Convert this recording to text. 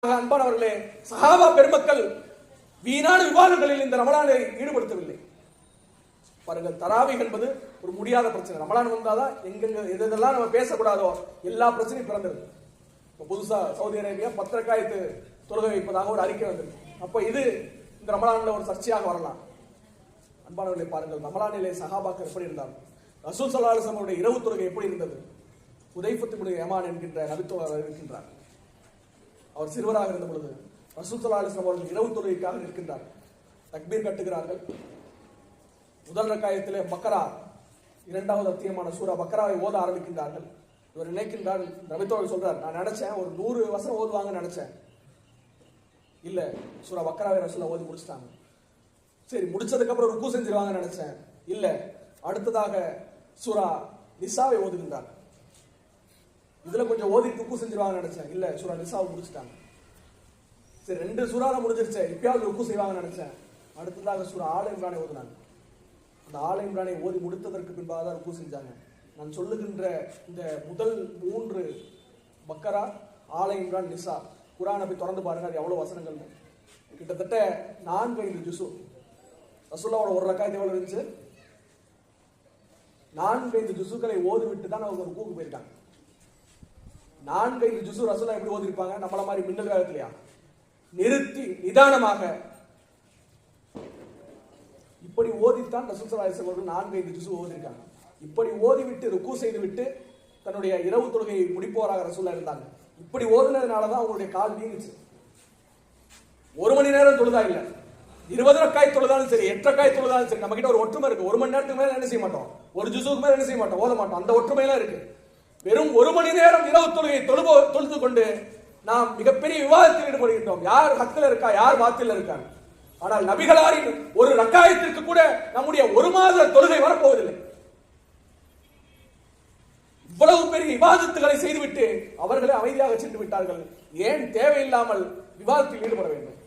அன்பானவர்களே, சஹாபா பெருமக்கள் வீணான விவாதங்களில் இந்த ரமலானை ஈடுபடுத்தவில்லை. பாருங்கள், தராவீஹ் என்பது ஒரு முடியாத பிரச்சனை. ரமலான் வந்தாதான் எங்கெங்க எதெல்லாம் நம்ம பேசக்கூடாதோ எல்லா பிரச்சனையும் பிறந்திருக்கு. இப்போ புதுசா சவுதி அரேபியா 10 ரக்காயத்து தொழுகை வைப்பதாக ஒரு அறிக்கை வந்திருக்கு. அப்ப இது இந்த ரமலான்ல ஒரு சர்ச்சையாக வரலாம். அன்பானவர்களை பாருங்கள், ரமலானிலே சஹாபாக்கள் எப்படி இருந்தார்கள், ரசூல் ஸல்லல்லாஹு அலைஹி வஸல்லம் இரவு தொழுகை எப்படி இருந்தது. ஹுதைஃபத் இப்னு யமான் என்கின்ற நபித்தோழர் இருக்கின்றார். அவர் சிறுவராக இருந்த பொழுது ரசூல் ஸல்லல்லாஹு அலைஹி வஸல்லம் அவர்கள் இரவு தொழுகைக்காக நிற்கின்றார். தக்பீர் கட்டுகிறார்கள். முதல் ரக்காயத்திலே பக்கரா, இரண்டாவது அத்தியமான சூரா பக்கராவை ஓத ஆரம்பிக்கின்றார்கள். இவர் நினைக்கின்றார், நபித்தோழர் சொல்றார், நான் நினைச்சேன் ஒரு 100 வசனம் ஓதுவாங்கன்னு நினைச்சேன். இல்ல, சூரா பக்கராவை ரசூலா ஓதி முடிச்சிட்டாங்க. சரி, முடிச்சதுக்கு அப்புறம் ருக்கு செஞ்சிருவாங்கன்னு நினைச்சேன். இல்ல, அடுத்ததாக சூரா நிசாவை ஓதுகின்றார். இதுல கொஞ்சம் ஓதி ருக்கு செஞ்சிருவாங்கன்னு நினைச்சேன். இல்ல, சூரா நிசாவை முடிச்சிட்டாங்க. சரி, 2 சூறால முடிஞ்சிருச்சு, இப்பயாவது ருக்கு செய்வாங்கன்னு நினைச்சேன். அடுத்ததாக சூரா ஆல இம்ரானை ஓதுனாங்க. அந்த ஆல இம்ரானை ஓதி முடித்ததற்கு பின்பாக தான் ருக்கு செஞ்சாங்க. நான் சொல்லுகின்ற இந்த முதல் 3 பக்கரா, ஆல இம்ரான், நிசா, குர்ஆனை போய் திறந்து பாருங்க, அது எவ்வளவு வசனங்கள். கிட்டத்தட்ட 4-5 ஜுசு. ரசூலுல்லாஹோட ஒரு ரக்காயத் எவ்வளவு இருந்துச்சு? 4-5 ஜுசுக்களை ஓதி விட்டு தான் அவங்க ருக்குக்கு போயிருக்காங்க. 4-5 ஜுசு ரசூலுல்லாஹ் எப்படி ஓதி இருப்பாங்க? நம்மள மாதிரி மின்னல் வேகத்திலையா? நிறுத்தி நிதானமாக இப்படி ஓதித்தான் ரசூல் ஸல்லல்லாஹு அலைஹி வஸல்லம் 4-5 ஜுசு ஓதிருக்காங்க. இப்படி ஓதிவிட்டு ருக்கு செய்து விட்டு தன்னுடைய இரவு தொழுகையை முடிப்பவராக ரசூலுல்லாஹ் இருந்தாங்க. இப்படி ஓதுனதுனாலதான் அவங்களுடைய கால் வீங்குச்சு. 1 மணி நேரம் தொழுதா இல்ல, 20 ரக்காயத் தொழுதாலும் சரி, 8 ரக்காயத் தொழுதாலும் சரி, நம்ம கிட்ட ஒரு ஒற்றுமை இருக்கு. 1 மணி நேரத்துக்கு மேல என்ன செய்ய மாட்டோம், ஒரு ஜுசுக்கு மேல என்ன செய்ய மாட்டோம், ஓத மாட்டோம். அந்த ஒற்றுமையெல்லாம் இருக்கு. வெறும் 1 மணி நேரம் இரவு தொழுகை தொழுது கொண்டு நாம் மிகப்பெரிய விவாதத்தில் ஈடுபடுகின்றோம். யார் ஹக்கில் இருக்கா, யார் பாத்தில் இருக்காங்க. ஆனால் நபிகளாரின் ஒரு ரக்காயத்திற்கு கூட நம்முடைய 1 மாத தொழுகை வரப்போவதில்லை. இவ்வளவு பெரிய விவாதத்துகளை செய்துவிட்டு அவர்களே அமைதியாக சென்று விட்டார்கள். ஏன் தேவையில்லாமல் விவாதத்தில் ஈடுபட வேண்டும்?